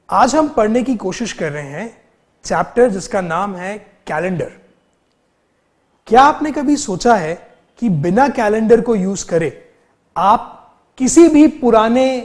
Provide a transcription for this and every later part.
आज हम पढ़ने की कोशिश कर रहे हैं चैप्टर जिसका नाम है कैलेंडर। क्या आपने कभी सोचा है कि बिना कैलेंडर को यूज करे आप किसी भी पुराने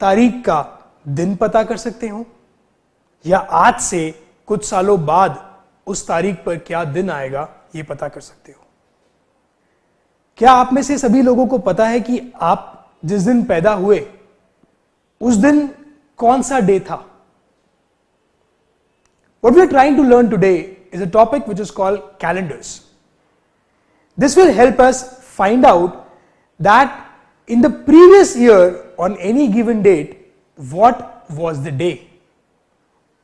तारीख का दिन पता कर सकते हो, या आज से कुछ सालों बाद उस तारीख पर क्या दिन आएगा यह पता कर सकते हो? क्या आप में से सभी लोगों को पता है कि आप जिस दिन पैदा हुए उस दिन कौन सा डे था? What we are trying to learn today is a topic which is called calendars. This will help us find out that in the previous year on any given date what was the day.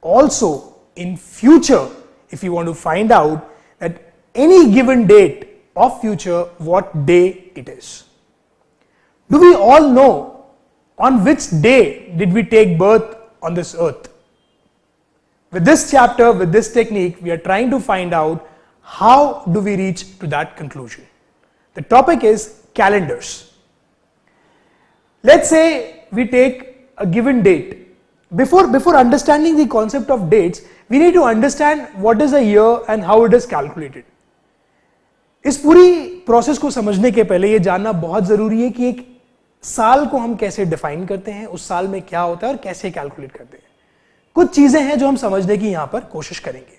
Also in future, if you want to find out that any given date of future what day it is. Do we all know on which day did we take birth on this earth? With this chapter, with this technique, we are trying to find out how do we reach to that conclusion. The topic is calendars. Let's say we take a given date. Before understanding the concept of dates, we need to understand what is a year and how it is calculated. इस पूरी process को समझने के पहले यह जानना बहुत जरूरी है कि एक साल को हम कैसे डिफाइन करते हैं, उस साल में क्या होता है और कैसे कैलकुलेट करते हैं। कुछ चीजें हैं जो हम समझने की यहां पर कोशिश करेंगे।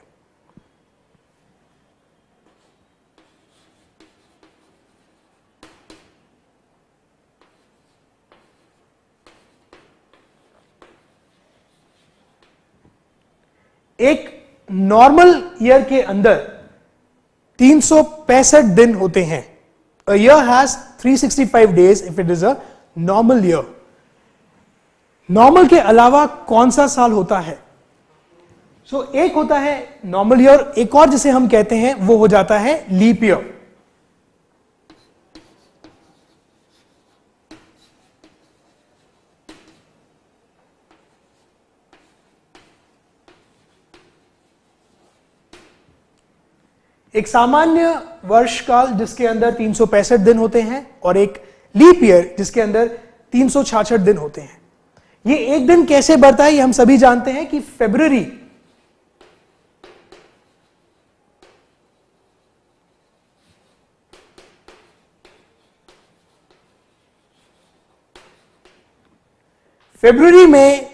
एक नॉर्मल ईयर के अंदर 365 दिन होते हैं। A year has 365 days if it is a normal year. Normal के अलावा कौन सा साल होता है? एक होता है नॉर्मल ईयर, एक और जिसे हम कहते हैं वो हो जाता है लीप ईयर। एक सामान्य वर्ष काल जिसके अंदर 365 दिन होते हैं और एक लीप ईयर जिसके अंदर 366 दिन होते हैं। ये एक दिन कैसे बढ़ता है ये हम सभी जानते हैं कि फरवरी में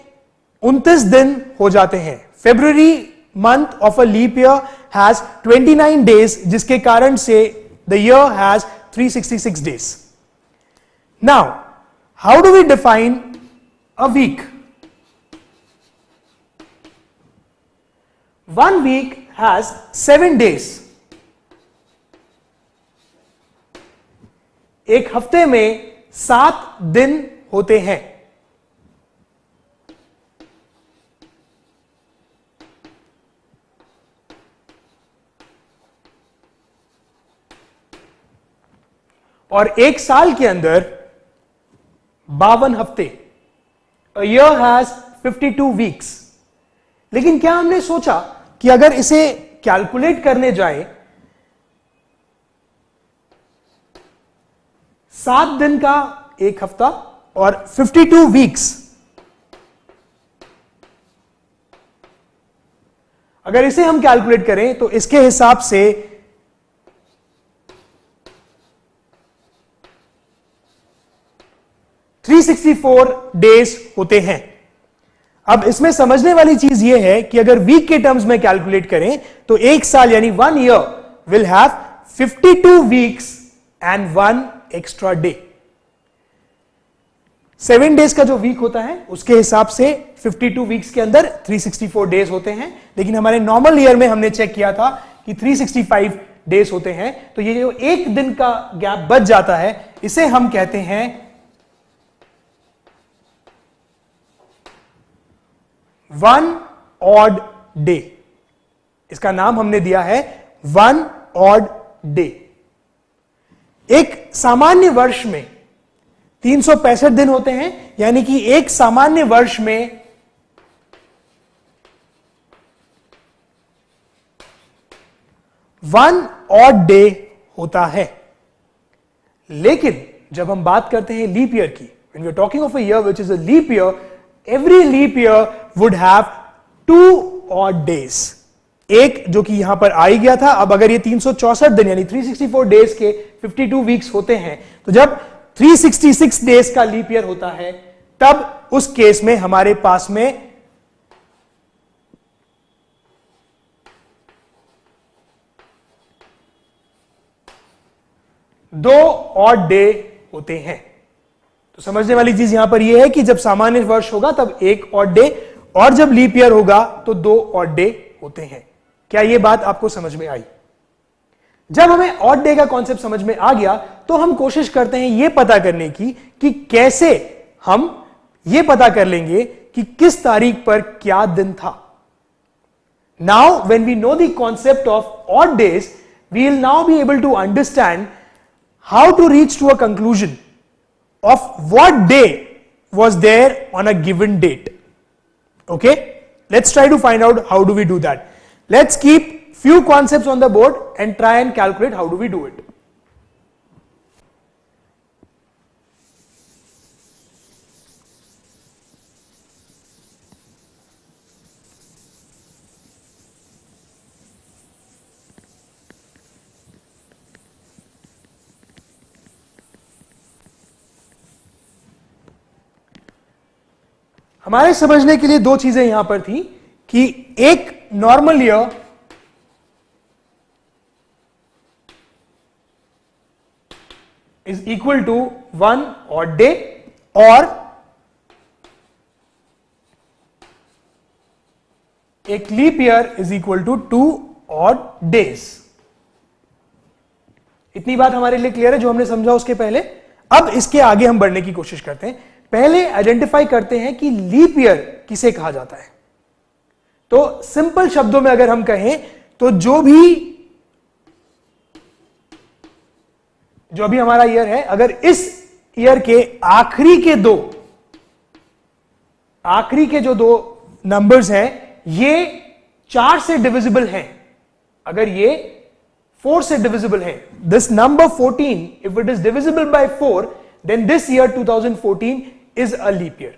29 दिन हो जाते हैं। February month of a leap year has 29 days, जिसके कारण से the year has 366 days. Now how do we define a week? One week has 7 days. एक हफ्ते में 7 दिन होते हैं। और एक साल के अंदर 52 हफ्ते। A year has 52 weeks. लेकिन क्या हमने सोचा कि अगर इसे कैलकुलेट करने जाए 7 दिन का एक हफ्ता और 52 वीक्स, अगर इसे हम कैलकुलेट करें तो इसके हिसाब से 364 डेज होते हैं। अब इसमें समझने वाली चीज यह है कि अगर वीक के टर्म्स में कैलकुलेट करें तो एक साल यानी 1 year will have 52 weeks and 1 extra day. 7 days का जो वीक होता है उसके हिसाब से 52 वीक्स के अंदर 364 डेज होते हैं, लेकिन हमारे नॉर्मल ईयर में हमने चेक किया था कि 365 डेज होते हैं। तो ये जो एक दिन का गैप बच जाता है इसे हम कहते हैं वन ऑड डे। इसका नाम हमने दिया है वन ऑड डे। एक सामान्य वर्ष में 365 दिन होते हैं, यानी कि एक सामान्य वर्ष में 1 ऑड डे होता है। लेकिन जब हम बात करते हैं लीप ईयर की, when we are talking of a year which is a leap year, every leap year would have 2 odd days. एक जो कि यहां पर आ ही गया था, अब अगर ये 364 दिन यानी 364 डेज के 52 वीक्स होते हैं, तो जब 366 डेज का लीप ईयर होता है तब उस केस में हमारे पास में दो ऑड डे होते हैं। तो समझने वाली चीज यहां पर यह है कि जब सामान्य वर्ष होगा तब एक ऑड डे, और जब लीप ईयर होगा तो 2 ऑड डे होते हैं। क्या यह बात आपको समझ में आई? जब हमें ऑड डे का कॉन्सेप्ट समझ में आ गया तो हम कोशिश करते हैं यह पता करने की कि कैसे हम यह पता कर लेंगे कि किस तारीख पर क्या दिन था। Now when we know the concept of odd days, we will now be able to understand how to reach to a conclusion of what day was there on a given date. Okay, let's try to find out how do we do that. Let's keep few concepts on the board and try and calculate how do we do it. हमारे समझने के लिए दो चीजें यहां पर थी कि एक normal year is equal to 1 odd day और एक leap year is equal to 2 odd days. इतनी बात हमारे लिए क्लियर है जो हमने समझा उसके पहले। अब इसके आगे हम बढ़ने की कोशिश करते हैं। पहले आइडेंटिफाई करते हैं कि लीप ईयर किसे कहा जाता है। तो सिंपल शब्दों में अगर हम कहें तो जो भी हमारा ईयर है, अगर इस ईयर के आखिरी के जो दो नंबर्स हैं ये 4 से डिविजिबल हैं, अगर ये 4 से डिविजिबल है, this number 14 if it is divisible by 4 then this year 2014 is a leap year.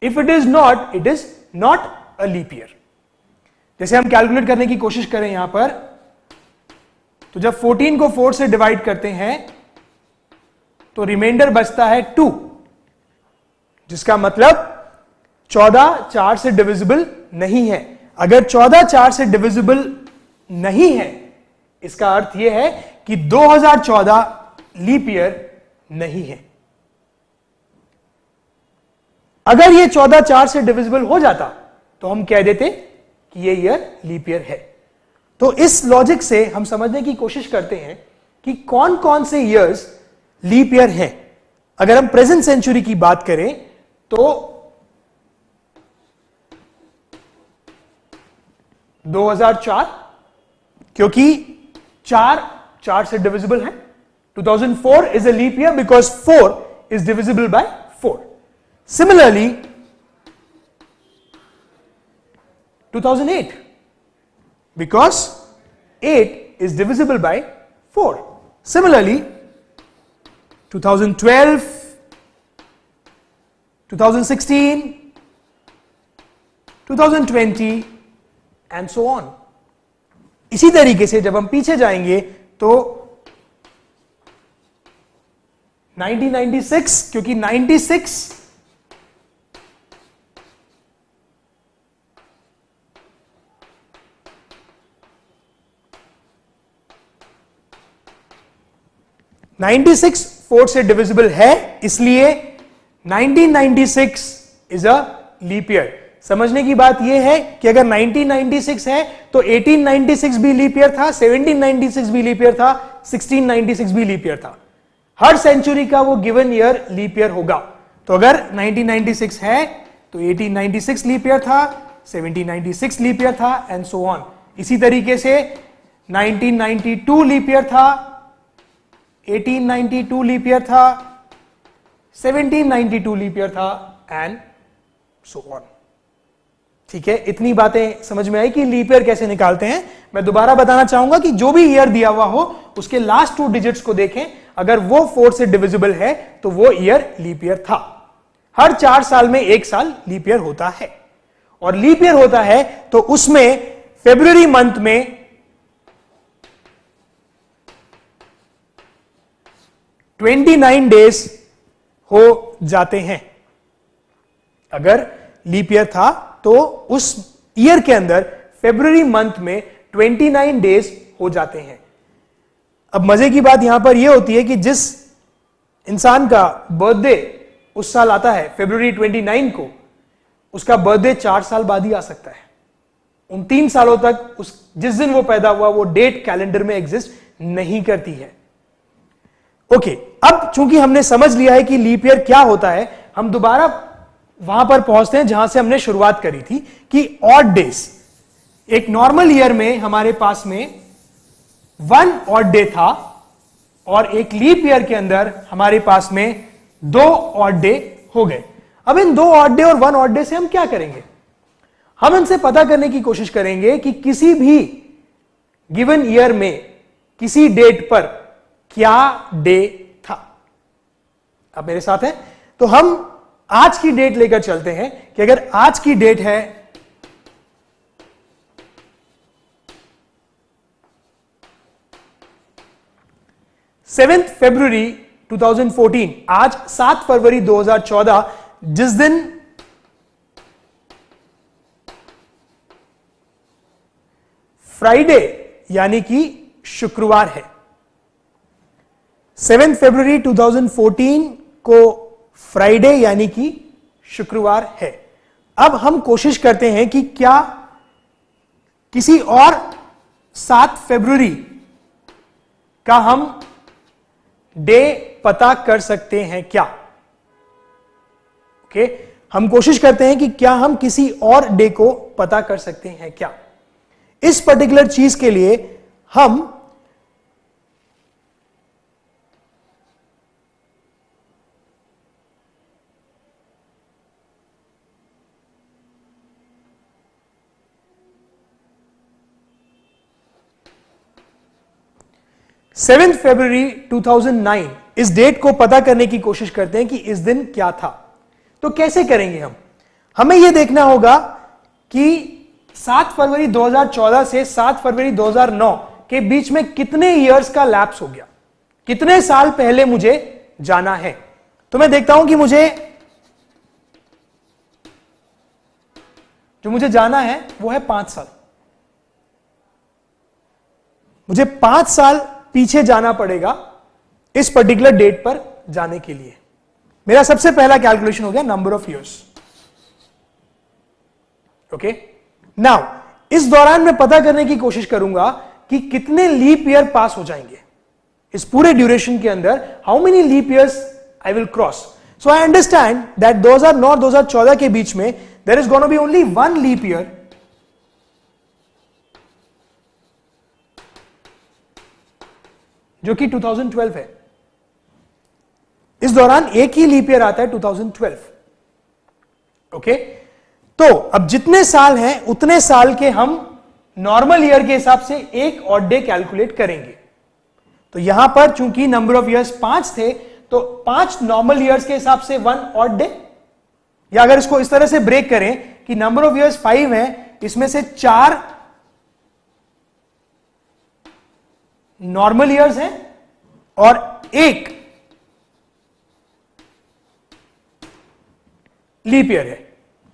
If it is not, it is not a leap year. जैसे हम कैलकुलेट करने की कोशिश करें यहां पर, तो जब 14 को 4 से डिवाइड करते हैं तो रिमाइंडर बचता है 2, जिसका मतलब 14 4 से डिविजिबल नहीं है। अगर 14 4 से डिविजिबल नहीं है, इसका अर्थ यह है कि 2014 लीप ईयर नहीं है। अगर ये 14 4 से डिविजिबल हो जाता तो हम कह देते कि ये ईयर लीप ईयर है। तो इस लॉजिक से हम समझने की कोशिश करते हैं कि कौन कौन से ईयर्स लीप ईयर हैं। अगर हम प्रेजेंट सेंचुरी की बात करें तो 2004, क्योंकि 4 से डिविजिबल है। 2004 is a leap year because 4 is divisible by 4. Similarly, 2008 because 8 is divisible by 4. Similarly, 2012, 2016, 2020 and so on. इसी तरीके से जब हम पीछे जाएंगे तो 1996, क्योंकि 96 4 से डिविजिबल है, इसलिए 1996 इज अ लीप ईयर। समझने की बात यह है कि अगर 1996 है तो 1896 भी लीप ईयर था, 1796 भी लीप ईयर था, 1696 भी लीप ईयर था। हर सेंचुरी का वो गिवन ईयर लीप ईयर होगा। तो अगर 1996 है तो 1896 लीप ईयर था, 1796 लीप ईयर था एंड सो ऑन। इसी तरीके से 1992 लीप ईयर था, 1892 लीप ईयर था, 1792 लीप ईयर था एंड सो ऑन। ठीक है, इतनी बातें समझ में आई कि लीप ईयर कैसे निकालते हैं। मैं दोबारा बताना चाहूंगा कि जो भी ईयर दिया हुआ हो उसके लास्ट 2 डिजिट्स को देखें, अगर वो 4 से डिविजिबल है तो वो ईयर लीप ईयर था। हर 4 साल में 1 साल लीप ईयर होता है। और लीप ईयर होता है तो उसमें फरवरी मंथ में 29 डेज हो जाते हैं। अगर लीप ईयर था तो उस ईयर के अंदर फरवरी मंथ में 29 डेज हो जाते हैं। अब मजे की बात यहां पर यह होती है कि जिस इंसान का बर्थडे उस साल आता है फरवरी 29 को, उसका बर्थडे 4 साल बाद ही आ सकता है। उन 3 सालों तक उस जिस दिन वो पैदा हुआ वो डेट कैलेंडर में एग्जिस्ट नहीं करती है। ओके, अब चूंकि हमने समझ लिया है कि लीप ईयर क्या होता है, हम दोबारा वहां पर पहुंचते हैं जहां से हमने शुरुआत करी थी कि ऑड डेज। एक नॉर्मल ईयर में हमारे पास में 1 ऑड डे था और एक लीप ईयर के अंदर हमारे पास में 2 ऑड डे हो गए। अब इन 2 ऑड डे और 1 ऑड डे से हम क्या करेंगे? हम इनसे पता करने की कोशिश करेंगे कि किसी भी गिवन ईयर में किसी डेट पर क्या डे था। आप मेरे साथ हैं? तो हम आज की डेट लेकर चलते हैं कि अगर आज की डेट है 7 फरवरी 2014, आज 7 फरवरी 2014, जिस दिन फ्राइडे यानी कि शुक्रवार है। 7 फरवरी 2014 को फ्राइडे यानी कि शुक्रवार है। अब हम कोशिश करते हैं कि क्या किसी और 7 फरवरी का हम डे पता कर सकते हैं क्या? ओके, हम कोशिश करते हैं कि क्या हम किसी और डे को पता कर सकते हैं क्या। इस पर्टिकुलर चीज के लिए हम सेवेंथ फरवरी 2009 इस डेट को पता करने की कोशिश करते हैं कि इस दिन क्या था। तो कैसे करेंगे हम? हमें यह देखना होगा कि 7 फरवरी 2014 से 7 फरवरी 2009 के बीच में कितने इयर्स का लैप्स हो गया, कितने साल पहले मुझे जाना है। तो मैं देखता हूं कि मुझे जाना है वो है 5 साल। मुझे 5 साल पीछे जाना पड़ेगा इस पर्टिकुलर डेट पर जाने के लिए। मेरा सबसे पहला कैलकुलेशन हो गया number of years. Okay, now इस दौरान मैं पता करने की कोशिश करूंगा कि कितने लीप ईयर पास हो जाएंगे इस पूरे ड्यूरेशन के अंदर। How many leap years I will cross. So I understand that 2009 2014 के बीच में there is gonna be only 1 leap year, जो कि 2012 है। इस दौरान एक ही लीप ईयर आता है 2012। ओके, तो अब जितने साल हैं उतने साल के हम नॉर्मल ईयर के हिसाब से एक ऑड डे कैलकुलेट करेंगे। तो यहां पर चूंकि नंबर ऑफ ईयर्स 5 थे तो 5 नॉर्मल ईयर्स के हिसाब से 1 ऑड डे, या अगर इसको इस तरह से ब्रेक करें कि नंबर ऑफ ईयर्स 5 हैं, इसमें से 4 नॉर्मल ईयर्स हैं और 1 लीप ईयर है।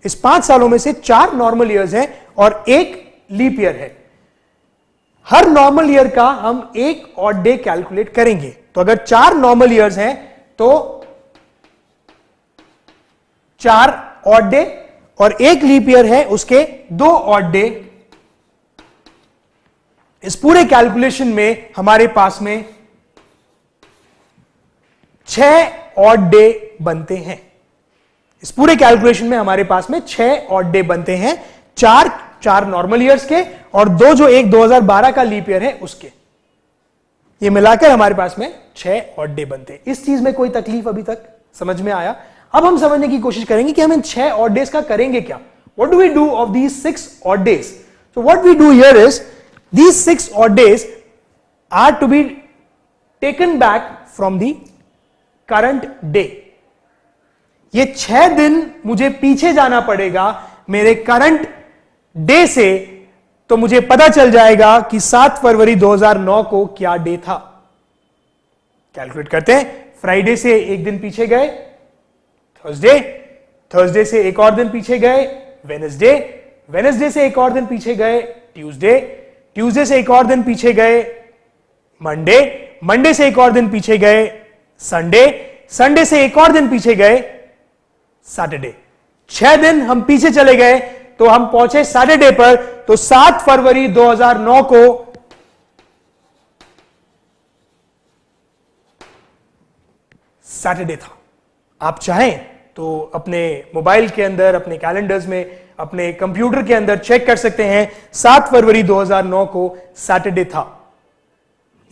इस 5 सालों में से 4 नॉर्मल ईयर्स हैं और 1 लीप ईयर है। हर नॉर्मल ईयर का हम एक ऑड डे कैलकुलेट करेंगे। तो अगर 4 नॉर्मल ईयर्स हैं तो 4 ऑड डे और 1 लीप ईयर है उसके 2 ऑड डे। इस पूरे कैलकुलेशन में हमारे पास में 6 ऑड डे बनते हैं। इस पूरे कैलकुलेशन में हमारे पास में 6 ऑड डे बनते हैं, 4 नॉर्मल ईयर्स के और 2 जो एक 2012 का लीप ईयर है उसके। ये मिलाकर हमारे पास में 6 ऑड डे बनते हैं। इस चीज में कोई तकलीफ अभी तक समझ में आया? अब हम समझने की कोशिश करेंगे कि हम इन 6 ऑड डेज का करेंगे क्या। What do we do of these 6 odd days? So what we do here is these 6 odd days are to be taken back from the current day. ये 6 दिन मुझे पीछे जाना पड़ेगा मेरे करंट डे से, तो मुझे पता चल जाएगा कि 7 फरवरी 2009 को क्या डे था। कैलकुलेट करते हैं। फ्राइडे से एक दिन पीछे गए थर्सडे, थर्सडे से एक और दिन पीछे गए वेडनेसडे, वेडनेसडे से एक और दिन पीछे गए ट्यूसडे, ट्यूसडे से एक और दिन पीछे गए मंडे, मंडे से एक और दिन पीछे गए संडे, संडे से एक और दिन पीछे गए सैटरडे। 6 दिन हम पीछे चले गए तो हम पहुंचे सैटरडे पर। तो 7 फरवरी 2009 को सैटरडे था। आप चाहें तो अपने मोबाइल के अंदर, अपने कैलेंडर्स में, अपने कंप्यूटर के अंदर चेक कर सकते हैं 7 फरवरी 2009 को सैटरडे था।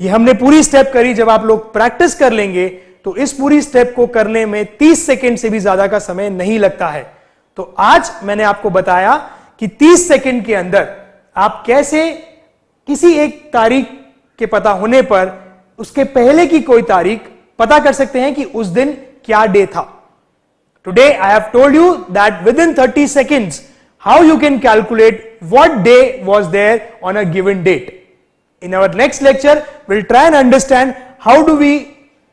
ये हमने पूरी स्टेप करी। जब आप लोग प्रैक्टिस कर लेंगे तो इस पूरी स्टेप को करने में 30 सेकंड से भी ज्यादा का समय नहीं लगता है। तो आज मैंने आपको बताया कि 30 सेकंड के अंदर आप कैसे किसी एक तारीख के पता होने पर उसके पहले की कोई तारीख पता कर सकते हैं कि उस दिन क्या डे था। Today I have told you that within 30 seconds how you can calculate what day was there on a given date. In our next lecture we'll try and understand how do we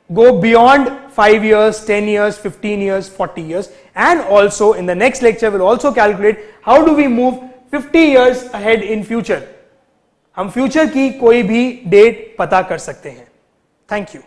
go beyond 5 years, 10 years, 15 years, 40 years, and also in the next lecture we'll also calculate how do we move 50 years ahead in future. हम future की कोई भी date पता कर सकते हैं। Thank you.